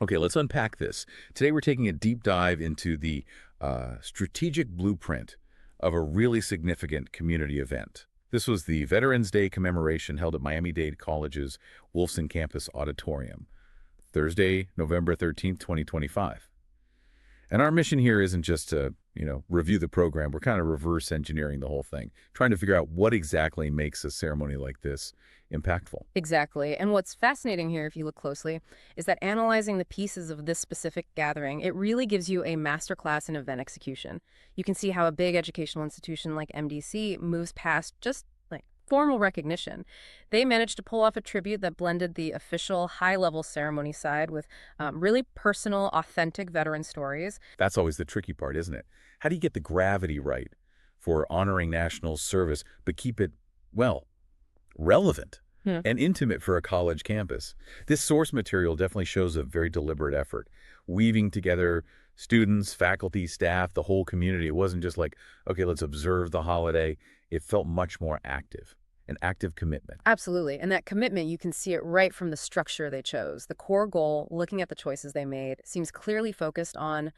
Okay, let's unpack this. Today we're taking a deep dive into the strategic blueprint of a really significant community event. This was the Veterans Day commemoration held at Miami-Dade College's Wolfson campus auditorium, Thursday, November 13th, 2025. And our mission here isn't just to, review the program. We're kind of reverse engineering the whole thing, trying to figure out what exactly makes a ceremony like this impactful. Exactly. And what's fascinating here, if you look closely, is that analyzing the pieces of this specific gathering, it really gives you a masterclass in event execution. You can see how a big educational institution like MDC moves past just like formal recognition. They managed to pull off a tribute that blended the official high-level ceremony side with really personal, authentic veteran stories. That's always the tricky part, isn't it? How do you get the gravity right for honoring national service, but keep it, well, relevant and intimate for a college campus? This source material definitely shows a very deliberate effort, weaving together students, faculty, staff, the whole community. It wasn't just like, okay, let's observe the holiday. It felt much more active, an active commitment. Absolutely. And that commitment, you can see it right from the structure they chose. The core goal, looking at the choices they made, seems clearly focused on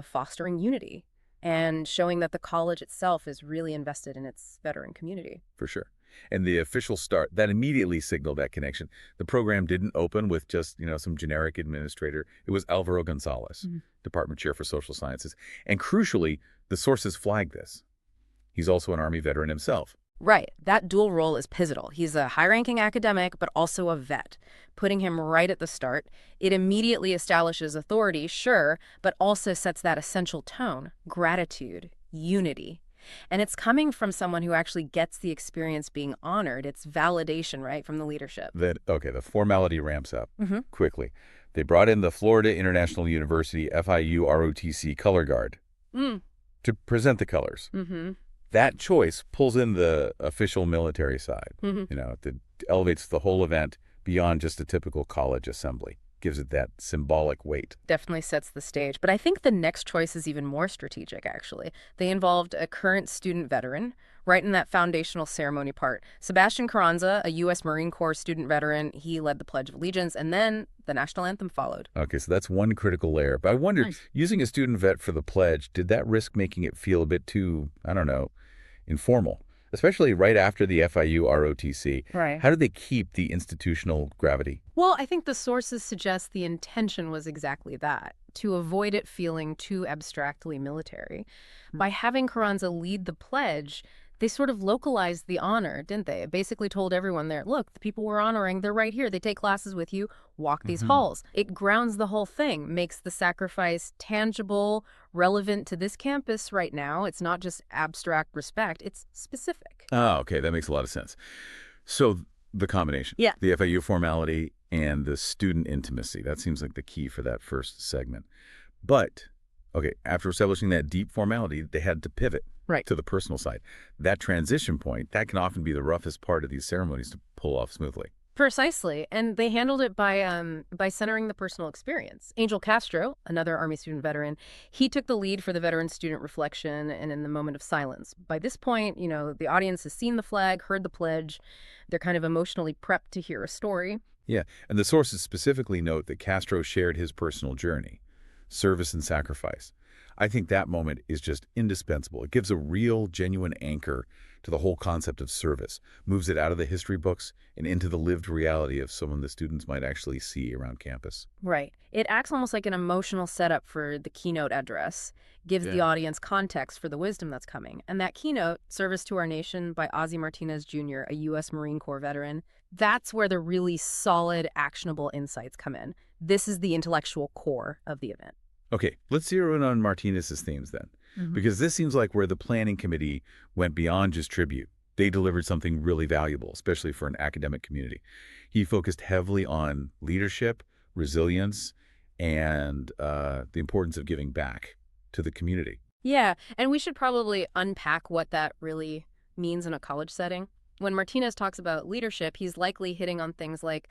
fostering unity and showing that the college itself is really invested in its veteran community. For sure. And the official start, that immediately signaled that connection. The program didn't open with just, some generic administrator. It was Alvaro Gonzalez, Department Chair for Social Sciences. And crucially, the sources flagged this. He's also an Army veteran himself. Right. That dual role is pivotal. He's a high-ranking academic, but also a vet. Putting him right at the start, it immediately establishes authority, sure, but also sets that essential tone, gratitude, unity. And it's coming from someone who actually gets the experience being honored. It's validation, right, from the leadership. The formality ramps up quickly. They brought in the Florida International University FIU ROTC color guard to present the colors. That choice pulls in the official military side. It elevates the whole event beyond just a typical college assembly. Gives it that symbolic weight. Definitely sets the stage. But I think the next choice is even more strategic, actually. They involved a current student veteran right in that foundational ceremony part. Sebastian Carranza, a U.S. Marine Corps student veteran, he led the Pledge of Allegiance, and then the national anthem followed. Okay, so that's one critical layer. But I wondered, using a student vet for the pledge, did that risk making it feel a bit too, informal? Especially right after the FIU ROTC. Right. How do they keep the institutional gravity? Well, I think the sources suggest the intention was exactly that, to avoid it feeling too abstractly military. By having Carranza lead the pledge, they sort of localized the honor, didn't they? It basically told everyone there, look, the people we're honoring, they're right here. They take classes with you, walk these halls. It grounds the whole thing, makes the sacrifice tangible, relevant to this campus right now. It's not just abstract respect, it's specific. Oh, okay, that makes a lot of sense. So the combination, the FIU formality and the student intimacy, that seems like the key for that first segment. But, okay, after establishing that deep formality, they had to pivot to the personal side. That transition point, that can often be the roughest part of these ceremonies to pull off smoothly. Precisely. And they handled it by centering the personal experience. Angel Castro, another Army student veteran, he took the lead for the veteran-student reflection and in the moment of silence. By this point, the audience has seen the flag, heard the pledge. They're kind of emotionally prepped to hear a story. Yeah, and the sources specifically note that Castro shared his personal journey, service and sacrifice. I think that moment is just indispensable. It gives a real, genuine anchor to the whole concept of service, moves it out of the history books and into the lived reality of someone the students might actually see around campus. Right. It acts almost like an emotional setup for the keynote address, gives the audience context for the wisdom that's coming. And that keynote, Service to Our Nation by Ozzie Martinez Jr., a U.S. Marine Corps veteran, that's where the really solid, actionable insights come in. This is the intellectual core of the event. Okay, let's zero in on Martinez's themes then, because this seems like where the planning committee went beyond just tribute. They delivered something really valuable, especially for an academic community. He focused heavily on leadership, resilience, and the importance of giving back to the community. Yeah, and we should probably unpack what that really means in a college setting. When Martinez talks about leadership, he's likely hitting on things like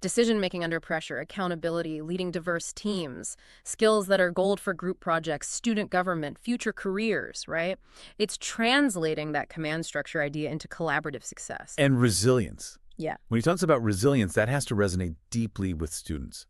decision-making under pressure, accountability, leading diverse teams, skills that are gold for group projects, student government, future careers, right? It's translating that command structure idea into collaborative success. And resilience. Yeah. When he talks about resilience, that has to resonate deeply with students.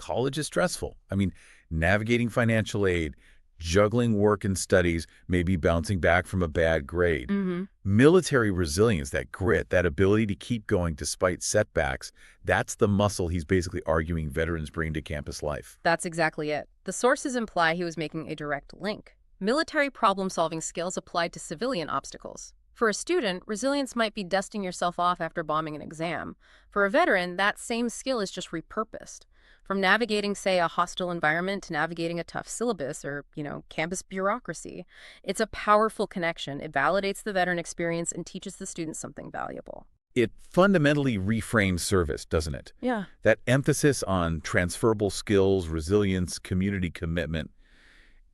college is stressful. I mean, navigating financial aid, juggling work and studies, maybe bouncing back from a bad grade. Mm-hmm. Military resilience, that grit, that ability to keep going despite setbacks, that's the muscle he's basically arguing veterans bring to campus life. That's exactly it. The sources imply he was making a direct link. Military problem-solving skills applied to civilian obstacles. For a student, resilience might be dusting yourself off after bombing an exam. For a veteran, that same skill is just repurposed. From navigating, say, a hostile environment to navigating a tough syllabus or, campus bureaucracy, it's a powerful connection. It validates the veteran experience and teaches the student something valuable. It fundamentally reframes service, doesn't it? Yeah. That emphasis on transferable skills, resilience, community commitment,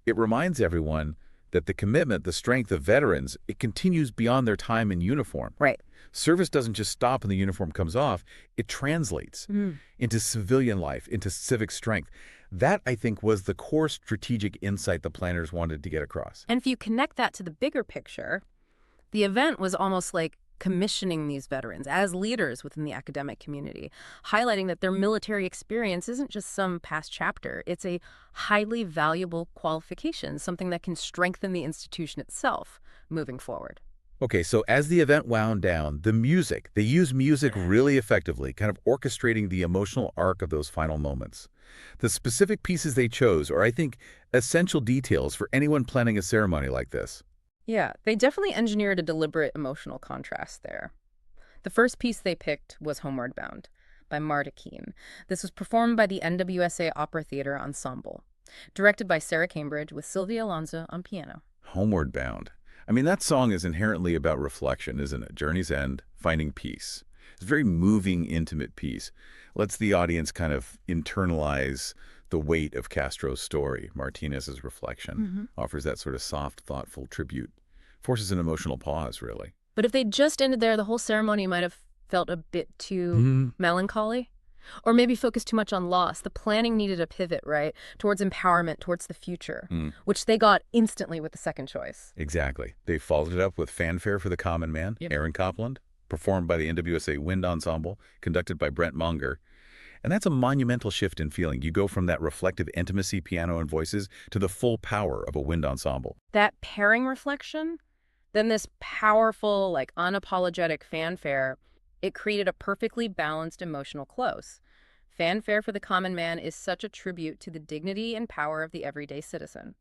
it reminds everyone that the commitment, the strength of veterans, it continues beyond their time in uniform. Right. Service doesn't just stop when the uniform comes off. It translates into civilian life, into civic strength. That, I think, was the core strategic insight the planners wanted to get across. And if you connect that to the bigger picture, the event was almost like commissioning these veterans as leaders within the academic community, highlighting that their military experience isn't just some past chapter. It's a highly valuable qualification, something that can strengthen the institution itself moving forward. Okay, so as the event wound down, the music, they used music really effectively, kind of orchestrating the emotional arc of those final moments. The specific pieces they chose are, I think, essential details for anyone planning a ceremony like this. Yeah, they definitely engineered a deliberate emotional contrast there. The first piece they picked was Homeward Bound by Marta Keene. This was performed by the NWSA Opera Theater Ensemble, directed by Sarah Cambridge with Sylvia Alonso on piano. Homeward Bound. I mean, that song is inherently about reflection, isn't it? Journey's End, finding peace. It's a very moving, intimate piece. Lets the audience kind of internalize the weight of Castro's story. Martinez's reflection offers that sort of soft, thoughtful tribute. Forces an emotional pause, really. But if they just ended there, the whole ceremony might have felt a bit too melancholy. Or maybe focused too much on loss. The planning needed a pivot, right? Towards empowerment, towards the future, which they got instantly with the second choice. Exactly. They followed it up with Fanfare for the Common Man, Aaron Copland, performed by the NWSA Wind Ensemble, conducted by Brent Munger. And that's a monumental shift in feeling. You go from that reflective intimacy, piano and voices, to the full power of a wind ensemble. That pairing reflection, then this powerful, unapologetic fanfare, it created a perfectly balanced emotional close. Fanfare for the Common Man is such a tribute to the dignity and power of the everyday citizen,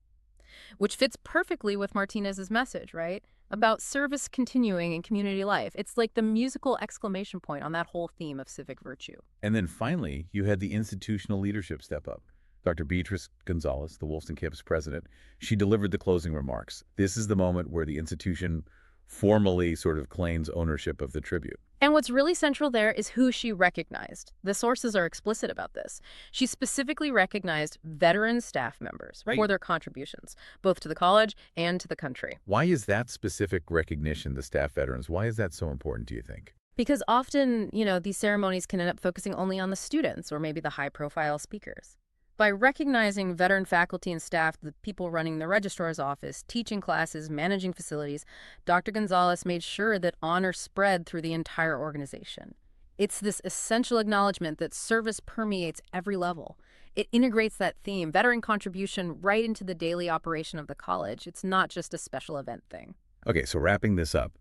which fits perfectly with Martinez's message, right? About service continuing in community life. It's like the musical exclamation point on that whole theme of civic virtue. And then finally, you had the institutional leadership step up. Dr. Beatrice Gonzalez, the Wolfson campus president, she delivered the closing remarks. This is the moment where the institution formally sort of claims ownership of the tribute. And what's really central there is who she recognized. The sources are explicit about this. She specifically recognized veteran staff members for their contributions, both to the college and to the country. Why is that specific recognition, the staff veterans, why is that so important, do you think? Because often, these ceremonies can end up focusing only on the students or maybe the high-profile speakers. By recognizing veteran faculty and staff, the people running the registrar's office, teaching classes, managing facilities, Dr. Gonzalez made sure that honor spread through the entire organization. It's this essential acknowledgement that service permeates every level. It integrates that theme, veteran contribution, right into the daily operation of the college. It's not just a special event thing. Okay, so wrapping this up,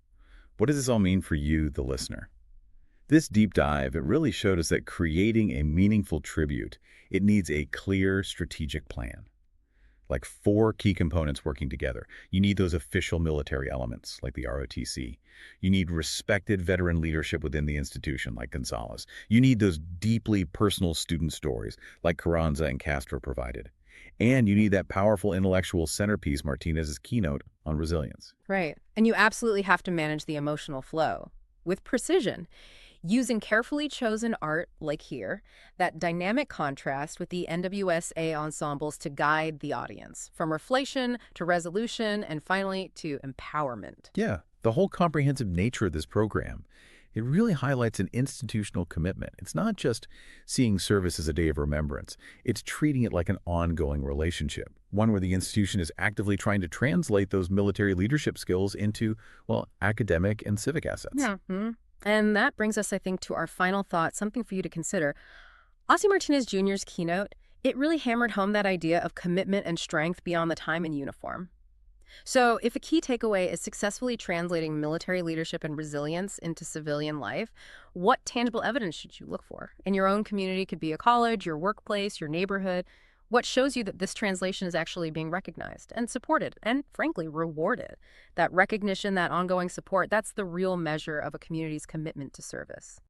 what does this all mean for you, the listener? This deep dive, it really showed us that creating a meaningful tribute, it needs a clear strategic plan. Like 4 key components working together. You need those official military elements, like the ROTC. You need respected veteran leadership within the institution, like Gonzalez. You need those deeply personal student stories, like Carranza and Castro provided. And you need that powerful intellectual centerpiece, Martinez's keynote on resilience. Right. And you absolutely have to manage the emotional flow with precision. Using carefully chosen art, like here, that dynamic contrast with the NWSA ensembles to guide the audience, from reflection to resolution and finally to empowerment. Yeah, the whole comprehensive nature of this program, it really highlights an institutional commitment. It's not just seeing service as a day of remembrance. It's treating it like an ongoing relationship, one where the institution is actively trying to translate those military leadership skills into, well, academic and civic assets. Yeah. And that brings us, I think, to our final thought, something for you to consider. Ossie Martinez Jr.'s keynote, it really hammered home that idea of commitment and strength beyond the time in uniform. So, if a key takeaway is successfully translating military leadership and resilience into civilian life, what tangible evidence should you look for? In your own community, could be a college, your workplace, your neighborhood. What shows you that this translation is actually being recognized and supported and, frankly, rewarded? That recognition, that ongoing support, that's the real measure of a community's commitment to service.